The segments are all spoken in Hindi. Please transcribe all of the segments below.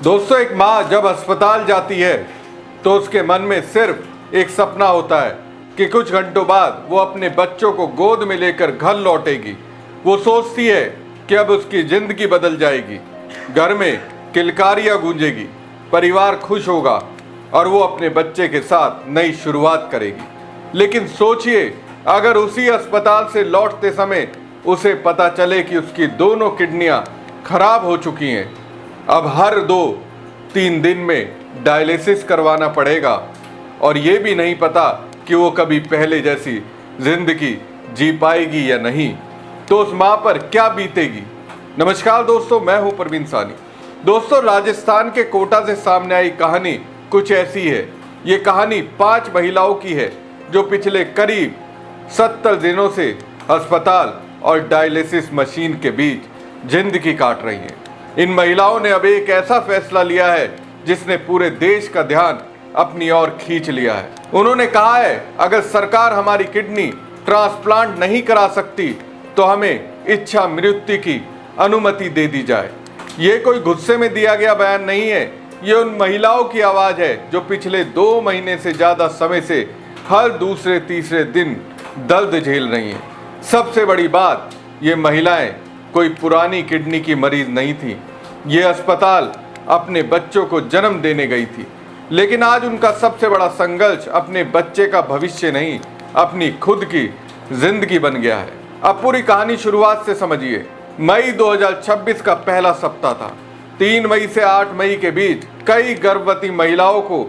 दोस्तों, एक माँ जब अस्पताल जाती है तो उसके मन में सिर्फ एक सपना होता है कि कुछ घंटों बाद वो अपने बच्चों को गोद में लेकर घर लौटेगी। वो सोचती है कि अब उसकी जिंदगी बदल जाएगी, घर में किलकारियाँ गूंजेगी, परिवार खुश होगा और वो अपने बच्चे के साथ नई शुरुआत करेगी। लेकिन सोचिए, अगर उसी अस्पताल से लौटते समय उसे पता चले कि उसकी दोनों किडनियाँ खराब हो चुकी हैं, अब हर 2-3 दिन में डायलिसिस करवाना पड़ेगा और ये भी नहीं पता कि वो कभी पहले जैसी जिंदगी जी पाएगी या नहीं, तो उस माँ पर क्या बीतेगी। नमस्कार दोस्तों, मैं हूं प्रवीण सानी। दोस्तों, राजस्थान के कोटा से सामने आई कहानी कुछ ऐसी है। ये कहानी 5 महिलाओं की है जो पिछले करीब 70 दिनों से अस्पताल और डायलिसिस मशीन के बीच जिंदगी काट रही हैं। इन महिलाओं ने अब एक ऐसा फैसला लिया है जिसने पूरे देश का ध्यान अपनी ओर खींच लिया है। उन्होंने कहा है, अगर सरकार हमारी किडनी ट्रांसप्लांट नहीं करा सकती तो हमें इच्छा मृत्यु की अनुमति दे दी जाए। ये कोई गुस्से में दिया गया बयान नहीं है, ये उन महिलाओं की आवाज है जो पिछले 2 महीने से ज्यादा समय से हर दूसरे-तीसरे दिन दर्द झेल रही हैं। सबसे बड़ी बात, ये महिलाएं कोई पुरानी किडनी की मरीज नहीं थी। ये अस्पताल अपने बच्चों को जन्म देने गई थी, लेकिन आज उनका सबसे बड़ा संघर्ष अपने बच्चे का भविष्य नहीं, अपनी खुद की जिंदगी बन गया है। अब पूरी कहानी शुरुआत से समझिए। मई 2026 का पहला सप्ताह था। 3 मई से 8 मई के बीच कई गर्भवती महिलाओं को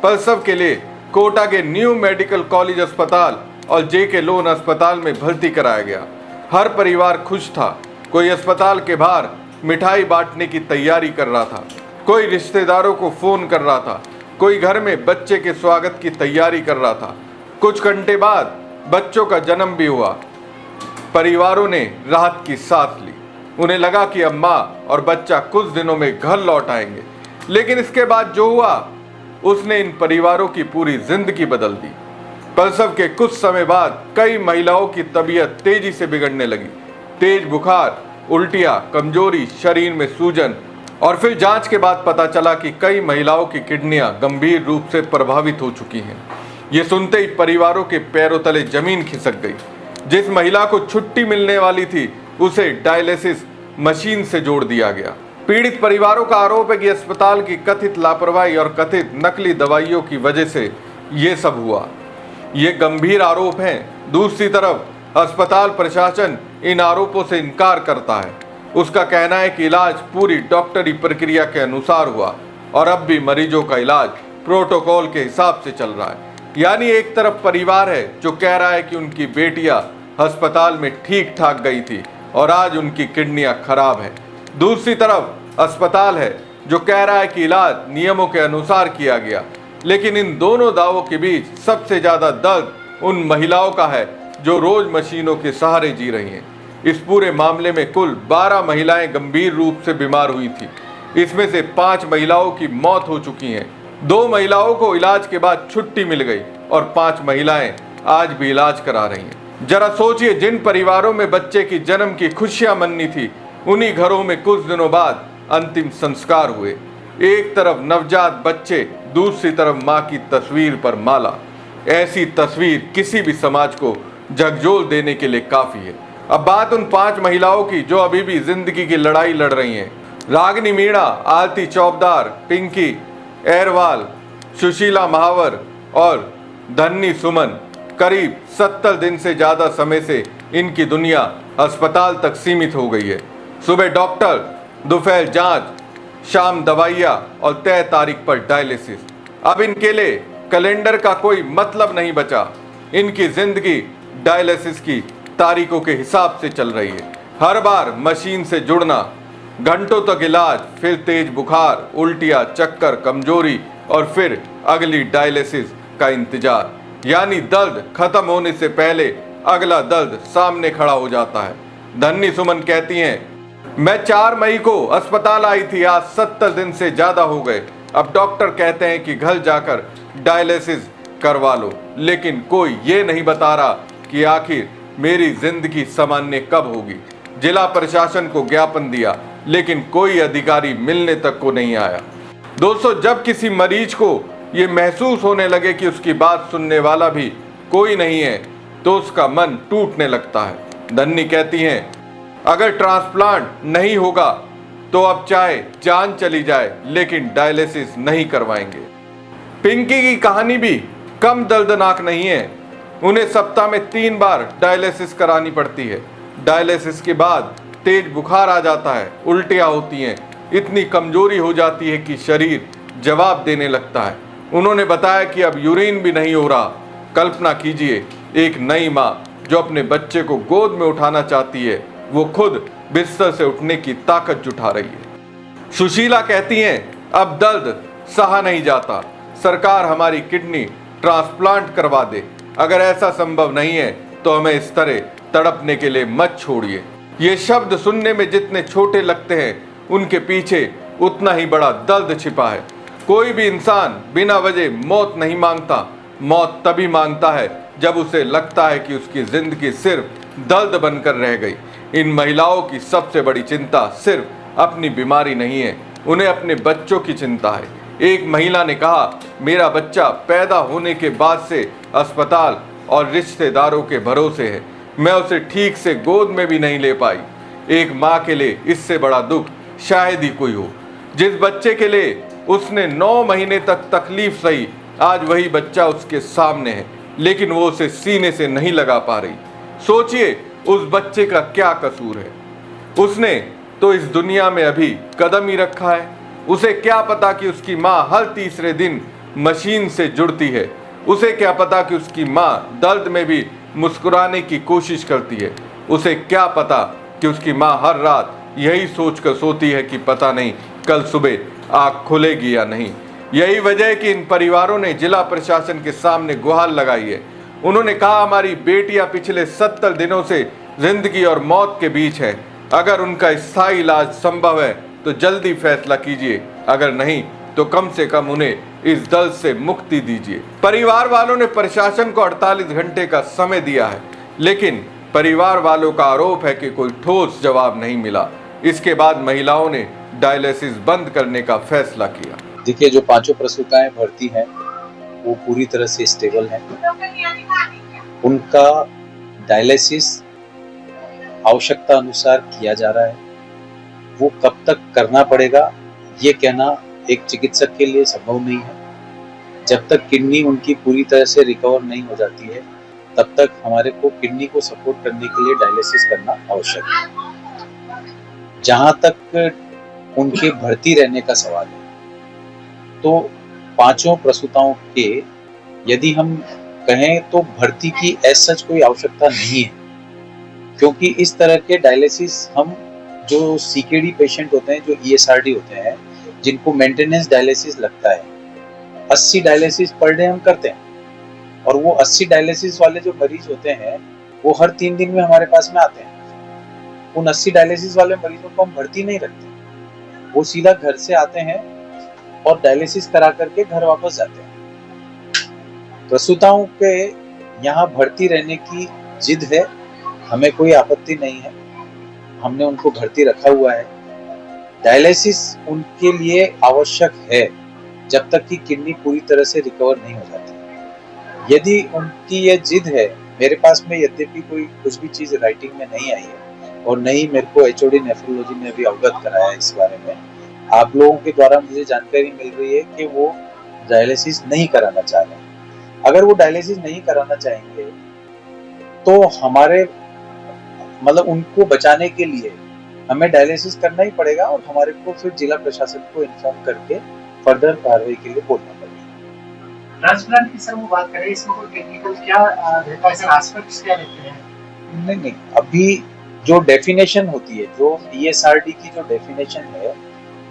प्रसव के लिए कोटा के न्यू मेडिकल कॉलेज अस्पताल और जेके लोन अस्पताल में भर्ती कराया गया। हर परिवार खुश था। कोई अस्पताल के बाहर मिठाई बांटने की तैयारी कर रहा था, कोई रिश्तेदारों को फोन कर रहा था, कोई घर में बच्चे के स्वागत की तैयारी कर रहा था। कुछ घंटे बाद बच्चों का जन्म भी हुआ। परिवारों ने राहत की सांस ली। उन्हें लगा कि अब माँ और बच्चा कुछ दिनों में घर लौट आएंगे। लेकिन इसके बाद जो हुआ उसने इन परिवारों की पूरी जिंदगी बदल दी। प्रसव के कुछ समय बाद कई महिलाओं की तबीयत तेजी से बिगड़ने लगी। तेज बुखार, उल्टियां, कमजोरी, शरीर में सूजन और फिर जांच के बाद पता चला कि कई महिलाओं की किडनियां गंभीर रूप से प्रभावित हो चुकी हैं। ये सुनते ही परिवारों के पैरों तले जमीन खिसक गई। जिस महिला को छुट्टी मिलने वाली थी उसे डायलिसिस मशीन से जोड़ दिया गया। पीड़ित परिवारों का आरोप है कि अस्पताल की कथित लापरवाही और कथित नकली दवाइयों की वजह से ये सब हुआ। ये गंभीर आरोप हैं। दूसरी तरफ अस्पताल प्रशासन इन आरोपों से इनकार करता है। उसका कहना है कि इलाज पूरी डॉक्टरी प्रक्रिया के अनुसार हुआ और अब भी मरीजों का इलाज प्रोटोकॉल के हिसाब से चल रहा है। यानी एक तरफ परिवार है जो कह रहा है कि उनकी बेटियां अस्पताल में ठीक ठाक गई थी और आज उनकी किडनियां खराब है। दूसरी तरफ अस्पताल है जो कह रहा है कि इलाज नियमों के अनुसार किया गया। लेकिन इन दोनों दावों के बीच सबसे ज्यादा दर्द उन महिलाओं का है जो रोज मशीनों के सहारे जी रही हैं। इस पूरे मामले में कुल 12 महिलाएं गंभीर रूप से बीमार हुई थी। इसमें से 5 महिलाओं की मौत हो चुकी है। 2 महिलाओं को इलाज के बाद छुट्टी मिल गई और 5 महिलाएं आज भी इलाज करा रही हैं। जरा सोचिए, जिन परिवारों में बच्चे की जन्म की खुशियां मननी थी, उन्हीं घरों में कुछ दिनों बाद अंतिम संस्कार हुए। एक तरफ नवजात बच्चे, दूसरी तरफ माँ की तस्वीर पर माला। ऐसी तस्वीर किसी भी समाज को झकझोर देने के लिए काफी है। अब बात उन 5 महिलाओं की जो अभी भी जिंदगी की लड़ाई लड़ रही हैं। रागिनी मीणा, आरती चौबदार, पिंकी एरवाल, सुशीला महावर और धन्नी सुमन। करीब 70 दिन से ज्यादा समय से इनकी दुनिया अस्पताल तक सीमित हो गई है। सुबह डॉक्टर, दोपहर जांच, शाम दवाइयाँ और तय तारीख पर डायलिसिस। अब इनके लिए कैलेंडर का कोई मतलब नहीं बचा। इनकी जिंदगी डायलिसिस की तारीखों के हिसाब से चल रही है। हर बार मशीन से जुड़ना, घंटों तक इलाज, फिर तेज बुखार, उल्टियां, चक्कर, कमजोरी और फिर अगली डायलिसिस का इंतजार। यानी दर्द खत्म होने से पहले अगला दर्द सामने खड़ा हो जाता है। धन्नी सुमन कहती हैं, मैं 4 मई को अस्पताल आई थी, आज 70 दिन से ज्यादा हो गए। अब डॉक्टर कहते हैं कि घर जाकर डायलिसिस करवा लो, लेकिन कोई ये नहीं बता रहा कि आखिर मेरी जिंदगी सामान्य कब होगी। जिला प्रशासन को ज्ञापन दिया, लेकिन कोई अधिकारी मिलने तक को नहीं आया। दोस्तों, जब किसी मरीज को ये महसूस होने लगे कि उसकी बात सुनने वाला भी कोई नहीं है, तो उसका मन टूटने लगता है। धन्नी कहती हैं, अगर ट्रांसप्लांट नहीं होगा तो अब चाहे जान चली जाए लेकिन डायलिसिस नहीं करवाएंगे। पिंकी की कहानी भी कम दर्दनाक नहीं है। उन्हें सप्ताह में 3 बार डायलिसिस करानी पड़ती है। डायलिसिस के बाद तेज बुखार आ जाता है, उल्टियाँ होती हैं, इतनी कमजोरी हो जाती है कि शरीर जवाब देने लगता है। उन्होंने बताया कि अब यूरिन भी नहीं हो रहा। कल्पना कीजिए, एक नई माँ जो अपने बच्चे को गोद में उठाना चाहती है, वो खुद बिस्तर से उठने की ताकत जुटा रही है। सुशीला कहती हैं, अब दर्द सहा नहीं जाता, सरकार हमारी किडनी ट्रांसप्लांट करवा दे। अगर ऐसा संभव नहीं है तो हमें इस तरह तड़पने के लिए मत छोड़िए। ये शब्द सुनने में जितने छोटे लगते हैं, उनके पीछे उतना ही बड़ा दर्द छिपा है। कोई भी इंसान बिना वजह मौत नहीं मांगता। मौत तभी मांगता है जब उसे लगता है कि उसकी जिंदगी सिर्फ दर्द बनकर रह गई। इन महिलाओं की सबसे बड़ी चिंता सिर्फ अपनी बीमारी नहीं है, उन्हें अपने बच्चों की चिंता है। एक महिला ने कहा, मेरा बच्चा पैदा होने के बाद से अस्पताल और रिश्तेदारों के भरोसे है, मैं उसे ठीक से गोद में भी नहीं ले पाई। एक माँ के लिए इससे बड़ा दुख शायद ही कोई हो। जिस बच्चे के लिए उसने 9 महीने तक तकलीफ सही, आज वही बच्चा उसके सामने है, लेकिन वो उसे सीने से नहीं लगा पा रही। सोचिए, उस बच्चे का क्या कसूर है? उसने तो इस दुनिया में अभी कदम ही रखा है। उसे क्या पता कि उसकी माँ हर तीसरे दिन मशीन से जुड़ती है। उसे क्या पता कि उसकी माँ दर्द में भी मुस्कुराने की कोशिश करती है। उसे क्या पता कि उसकी माँ हर रात यही सोचकर सोती है कि पता नहीं कल सुबह आँख खुलेगी या नहीं। यही वजह है कि इन परिवारों ने जिला प्रशासन के सामने गुहार लगाई है। उन्होंने कहा, हमारी बेटियां पिछले 70 दिनों से जिंदगी और मौत के बीच हैं। अगर उनका स्थायी इलाज संभव है तो जल्दी फैसला कीजिए, अगर नहीं तो कम से कम उन्हें इस दर्द से मुक्ति दीजिए। परिवार वालों ने प्रशासन को 48 घंटे का समय दिया है, लेकिन परिवार वालों का आरोप है कि कोई ठोस जवाब नहीं मिला। इसके बाद महिलाओं ने डायलिसिस बंद करने का फैसला किया। देखिए, जो 5 प्रसूताएं भर्ती हैं वो पूरी तरह से स्टेबल हैं। उनका डायलिसिस आवश्यकता अनुसार किया जा रहा है। वो कब तक करना पड़ेगा ये कहना एक चिकित्सक के लिए संभव नहीं है। जब तक किडनी उनकी पूरी तरह से रिकवर नहीं हो जाती है, तब तक हमारे को किडनी को सपोर्ट करने के लिए डायलिसिस करना आवश्यक है। जहां तक उनके भर्ती रहने का सवाल है, तो 5 प्रसूताओं के यदि हम कहें तो भर्ती की एज सच कोई आवश्यकता नहीं है, क्योंकि इस तरह के डायलिसिस हम जो सीकेडी पेशेंट होते हैं, जो ईएसआरडी होते हैं, जिनको मेंटेनेंस डायलिसिस लगता है, 80 डायलिसिस पर डे हम करते हैं। और वो 80 डायलिसिस वाले जो मरीज होते हैं वो हर 3 दिन में हमारे पास में आते हैं। उन 80 डायलिसिस वाले मरीजों को हम भर्ती नहीं रखते, वो सीधा घर से आते हैं और डायलिसिस करा करके घर वापस जाते हैं। प्रसूताओं के यहाँ भर्ती रहने की जिद है, हमें कोई आपत्ति नहीं है, हमने उनको भर्ती रखा हुआ है। डायलिसिस उनके लिए आवश्यक है जब तक कि किडनी पूरी तरह से रिकवर नहीं हो जाती। यदि उनकी यह जिद है, मेरे पास में यद्यपि कोई कुछ भी चीज राइटिंग में नहीं आई है और नहीं मेरे को एचओडी नेफ्रोलॉजी ने भी अवगत कराया इस बारे में, आप लोगों के द्वारा मुझे जानकारी मिल रही है कि वो डायलिसिस नहीं कराना चाह रहे हैं। अगर वो डायलिसिस नहीं कराना चाहेंगे तो हमारे मतलब उनको बचाने के लिए हमें डायलिसिस करना ही पड़ेगा और हमारे को फिर जिला प्रशासन को इन्फॉर्म करके फर्दर कार्रवाई के लिए बोलना पड़ेगा। ट्रांसप्लांट की सर वो बात करें, इसमें कोई टेक्निकल क्या रहता है सर, एस्पेक्ट्स क्या रहते हैं? नहीं, अभी जो डेफिनेशन होती है, जो ईएसआरडी की जो डेफिनेशन है,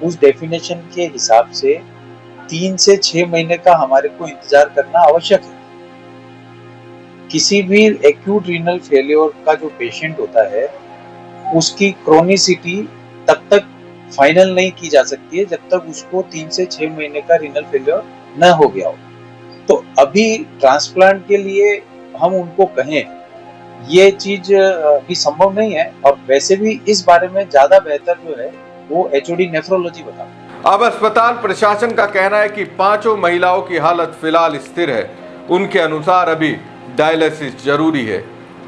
उस डेफिनेशन के हिसाब से 3 से 6 महीने का हमारे को इंतजार करना आवश्यक है। किसी भी एक्यूट रीनल फेलियर का जो पेशेंट होता है, उसकी क्रोनिसिटी तब तक फाइनल नहीं की जा सकती है जब तक उसको 3 से 6 महीने का रीनल फेलियर न हो गया हो। तो अभी ट्रांसप्लांट के लिए हम उनको कहें, ये चीज भी संभव नहीं है। और वैसे भी इस बारे में ज्यादा बेहतर जो है वो एचओडी नेफ्रोलॉजी बताता है। अब अस्पताल प्रशासन का कहना है कि पांचों महिलाओं की हालत फिलहाल स्थिर है। उनके अनुसार अभी डायलिसिस जरूरी है।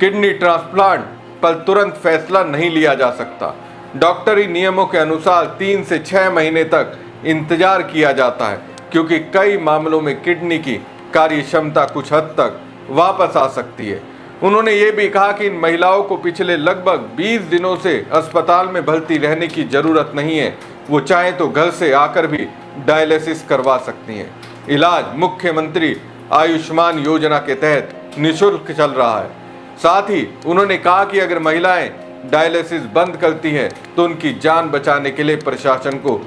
किडनी ट्रांसप्लांट पर तुरंत फैसला नहीं लिया जा सकता। डॉक्टरी नियमों के अनुसार 3 से 6 महीने तक इंतजार किया जाता है, क्योंकि कई मामलों में किडनी की कार्य क्षमता कुछ हद तक वापस आ सकती है। उन्होंने ये भी कहा कि इन महिलाओं को पिछले लगभग 20 दिनों से अस्पताल में भर्ती रहने की जरूरत नहीं है। वो चाहे तो घर से आकर भी डायलिसिस करवा सकती हैं। इलाज मुख्यमंत्री आयुष्मान योजना के तहत निःशुल्क चल रहा है। साथ ही उन्होंने कहा कि अगर महिलाएं डायलिसिस बंद करती हैं तो उनकी जान बचाने के लिए प्रशासन को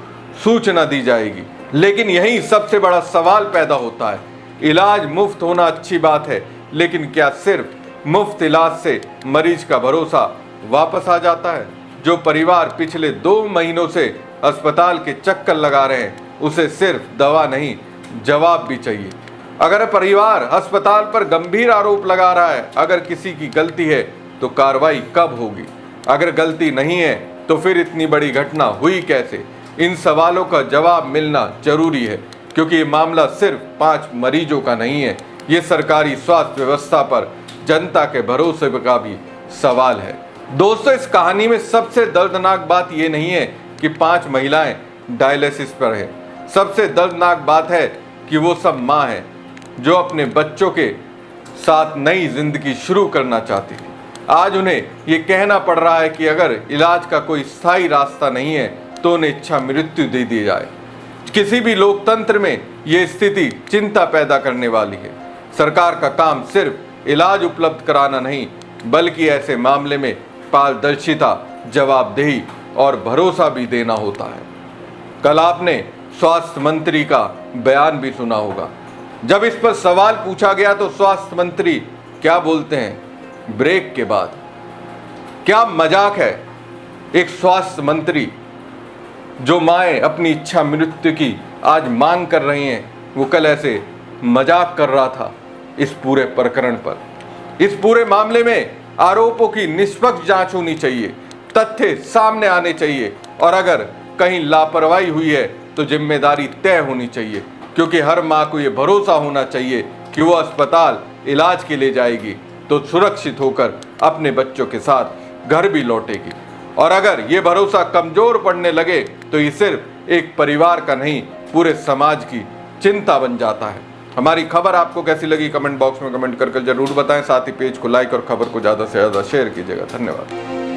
सूचना दी जाएगी। लेकिन यही सबसे बड़ा सवाल पैदा होता है। इलाज मुफ्त होना अच्छी बात है, लेकिन क्या सिर्फ मुफ्त इलाज से मरीज का भरोसा वापस आ जाता है? जो परिवार पिछले 2 महीनों से अस्पताल के चक्कर लगा रहे हैं, उसे सिर्फ दवा नहीं, जवाब भी चाहिए। अगर परिवार अस्पताल पर गंभीर आरोप लगा रहा है, अगर किसी की गलती है तो कार्रवाई कब होगी? अगर गलती नहीं है तो फिर इतनी बड़ी घटना हुई कैसे? इन सवालों का जवाब मिलना जरूरी है, क्योंकि ये मामला सिर्फ 5 मरीजों का नहीं है। ये सरकारी स्वास्थ्य व्यवस्था पर जनता के भरोसे का भी सवाल है। दोस्तों, इस कहानी में सबसे दर्दनाक बात ये नहीं है कि 5 महिलाएं डायलिसिस पर हैं। सबसे दर्दनाक बात है कि वो सब माँ हैं जो अपने बच्चों के साथ नई जिंदगी शुरू करना चाहती थी। आज उन्हें ये कहना पड़ रहा है कि अगर इलाज का कोई स्थायी रास्ता नहीं है तो उन्हें इच्छा मृत्यु दे दी जाए। किसी भी लोकतंत्र में ये स्थिति चिंता पैदा करने वाली है। सरकार का काम सिर्फ इलाज उपलब्ध कराना नहीं, बल्कि ऐसे मामले में पारदर्शिता, जवाबदेही और भरोसा भी देना होता है। कल आपने स्वास्थ्य मंत्री का बयान भी सुना होगा। जब इस पर सवाल पूछा गया तो स्वास्थ्य मंत्री क्या बोलते हैं ब्रेक के बाद? क्या मजाक है? एक स्वास्थ्य मंत्री जो माएँ अपनी इच्छा मृत्यु की आज मांग कर रही हैं, वो कल ऐसे मजाक कर रहा था इस पूरे प्रकरण पर। इस पूरे मामले में आरोपों की निष्पक्ष जांच होनी चाहिए, तथ्य सामने आने चाहिए, और अगर कहीं लापरवाही हुई है तो जिम्मेदारी तय होनी चाहिए, क्योंकि हर माँ को ये भरोसा होना चाहिए कि वो अस्पताल इलाज के लिए जाएगी तो सुरक्षित होकर अपने बच्चों के साथ घर भी लौटेगी। और अगर ये भरोसा कमजोर पड़ने लगे तो ये सिर्फ एक परिवार का नहीं, पूरे समाज की चिंता बन जाता है। हमारी खबर आपको कैसी लगी कमेंट बॉक्स में कमेंट करके जरूर बताएं। साथ ही पेज को लाइक और खबर को ज़्यादा से ज़्यादा शेयर कीजिएगा। धन्यवाद।